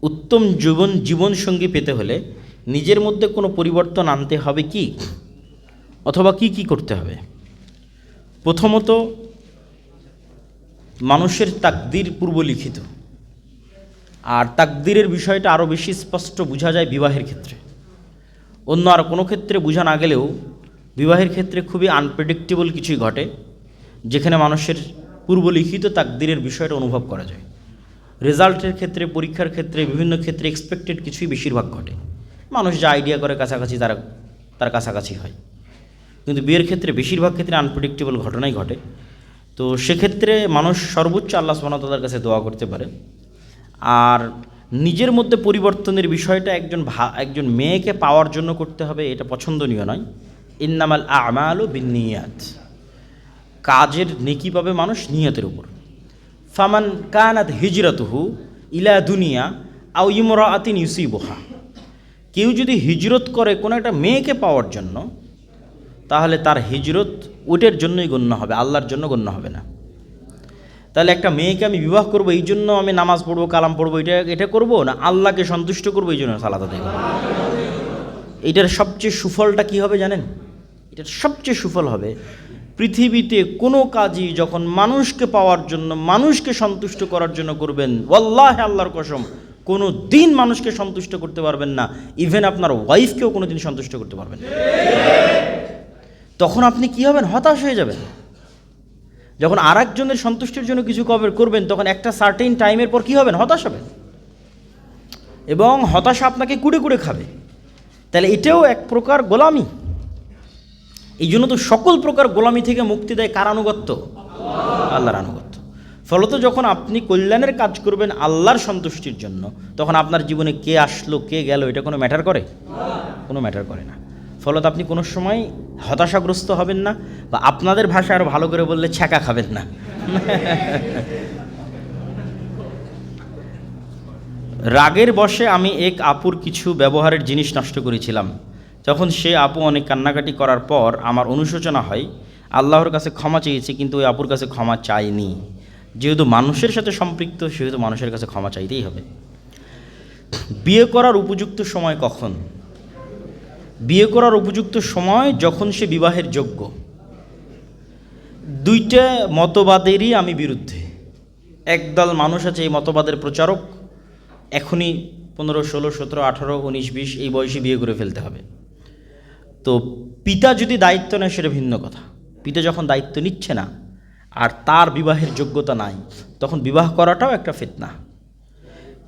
উত্তম জীবনসঙ্গী পেতে হলে নিজের মধ্যে কোনো পরিবর্তন আনতে হবে কি, অথবা কি করতে হবে? প্রথমত, মানুষের তাকদির পূর্বলিখিত, আর তাকদিরের বিষয়টা আরও বেশি স্পষ্ট বোঝা যায় বিবাহের ক্ষেত্রে। অন্য আর কোনো ক্ষেত্রে বোঝা না গেলেও বিবাহের ক্ষেত্রে খুবই আনপ্রেডিক্টেবল কিছুই ঘটে, যেখানে মানুষের পূর্বলিখিত তাকদিরের বিষয়টা অনুভব করা যায়। রেজাল্টের ক্ষেত্রে, পরীক্ষার ক্ষেত্রে, বিভিন্ন ক্ষেত্রে এক্সপেক্টেড কিছুই বেশিরভাগ ঘটে। মানুষ যা আইডিয়া করে কাছাকাছি তার কাছাকাছি হয়। কিন্তু বিয়ের ক্ষেত্রে বেশিরভাগ ক্ষেত্রে আনপ্রেডিক্টেবল ঘটনাই ঘটে। তো সেক্ষেত্রে মানুষ সর্বোচ্চ আল্লাহ সুবহানাহু ওয়া তাআলার কাছে দোয়া করতে পারে। আর নিজের মধ্যে পরিবর্তনের বিষয়টা একজন মেয়েকে পাওয়ার জন্য করতে হবে, এটা পছন্দনীয় নয়। ইন্নামাল আমালু বিন্নিয়াত, কাজের নেকি পাবে মানুষ নিয়তের উপর। ফামান কানাত হিজরাতুহু ইলা দুনিয়া আও ইমরাআতিন ইউসিবুহা, কেউ যদি হিজরত করে কোনো একটা মেয়েকে পাওয়ার জন্য, তাহলে তার হিজরত ওটার জন্যই গণ্য হবে, আল্লাহর জন্য গণ্য হবে না। তাহলে একটা মেয়েকে আমি বিবাহ করবো এই জন্য আমি নামাজ পড়বো, কালাম পড়বো, এটা করবো না, আল্লাহকে সন্তুষ্ট করবো এই জন্য সালাত আদায় করবো। এটার সবচেয়ে সুফলটা কি হবে জানেন? এটার সবচেয়ে সুফল হবে, পৃথিবীতে কোনো কাজই যখন মানুষকে পাওয়ার জন্য, মানুষকে সন্তুষ্ট করার জন্য করবেন, ওয়াল্লাহি আল্লাহর কসম, কোনো দিন মানুষকে সন্তুষ্ট করতে পারবেন না। ইভেন আপনার ওয়াইফকেও কোনো দিন সন্তুষ্ট করতে পারবেন না। তখন আপনি কি হবেন? হতাশ হয়ে যাবেন। যখন আর একজনের সন্তুষ্টির জন্য কিছু করবেন, তখন একটা সার্টেন টাইমের পর কি হবেন? হতাশ হবেন, এবং হতাশা আপনাকে কুড়ে কুড়ে খাবে। তাহলে এটাও এক প্রকার গোলামি। এই জন্য তো সকল প্রকার গোলামি থেকে মুক্তি দেয় কার আনুগত্য? আল্লাহর আনুগত্য। ফলত যখন আপনি কল্যাণের কাজ করবেন আল্লাহর সন্তুষ্টির জন্য, তখন আপনার জীবনে কে আসলো কে গেল এটা কোনো ম্যাটার করে? কোনো ম্যাটার করে না। ফলত আপনি কোনো সময় হতাশাগ্রস্ত হবেন না, বা আপনাদের ভাষায় আরও ভালো করে বললে ছ্যাঁকা খাবেন না। রাগের বশে আমি এক আপুর কিছু ব্যবহারের জিনিস নষ্ট করেছিলাম। যখন সে আপু অনেক কান্নাকাটি করার পর আমার অনুশোচনা হয়, আল্লাহর কাছে ক্ষমা চেয়েছি, কিন্তু ওই আপুর কাছে ক্ষমা চাইনি। যেহেতু মানুষের সাথে সম্পৃক্ত, সেহেতু মানুষের কাছে ক্ষমা চাইতেই হবে। বিয়ে করার উপযুক্ত সময় কখন? বিয়ে করার উপযুক্ত সময় যখন সে বিবাহের যোগ্য। দুইটা মতবাদেরই আমি বিরুদ্ধে। একদল মানুষ আছে এই মতবাদের প্রচারক, এখনই 15, 16, 17, 18, 19, 20 এই বয়সে বিয়ে করে ফেলতে হবে। তো পিতা যদি দায়িত্ব নেয় সেটা ভিন্ন কথা। পিতা যখন দায়িত্ব নিচ্ছে না আর তার বিবাহের যোগ্যতা নাই, তখন বিবাহ করাটাও একটা ফিতনা।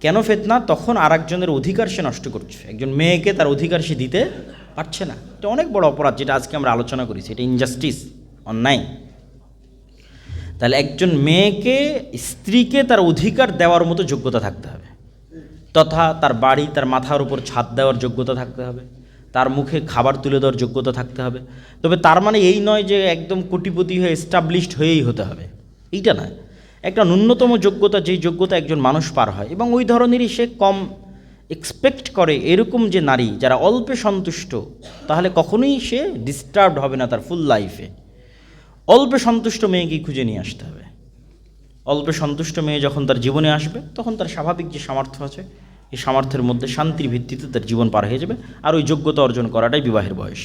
কেন ফিতনা? তখন আর একজনের অধিকার সে নষ্ট করছে। একজন মেয়েকে তার অধিকার সে দিতে পারছে না। এটা অনেক বড় অপরাধ, যেটা আজকে আমরা আলোচনা করেছি। এটা ইনজাস্টিস, অন্যায়। তাহলে একজন মেয়েকে, স্ত্রীকে তার অধিকার দেওয়ার মতো যোগ্যতা থাকতে হবে, তথা তার বাড়ি, তার মাথার উপর ছাদ দেওয়ার যোগ্যতা থাকতে হবে, তার মুখে খাবার তুলে দেওয়ার যোগ্যতা থাকতে হবে। তবে তার মানে এই নয় যে একদম কোটিপতি হয়ে এস্টাবলিশড হয়েই হতে হবে, এইটা নয়। একটা ন্যূনতম যোগ্যতা, যেই যোগ্যতা একজন মানুষ পার হয়, এবং ওই ধরনেরই সে কম এক্সপেক্ট করে, এরকম যে নারী যারা অল্পে সন্তুষ্ট, তাহলে কখনোই সে ডিস্টার্বড হবে না তার ফুল লাইফে। অল্পে সন্তুষ্ট মেয়েকেই খুঁজে নিয়ে আসতে হবে। অল্পে সন্তুষ্ট মেয়ে যখন তার জীবনে আসবে, তখন তার স্বাভাবিক যে সামর্থ্য আছে, এই সামর্থ্যের মধ্যে শান্তির ভিত্তিতে তার জীবন পার হয়ে যাবে। আর ওই যোগ্যতা অর্জন করাটাই বিবাহের বয়স।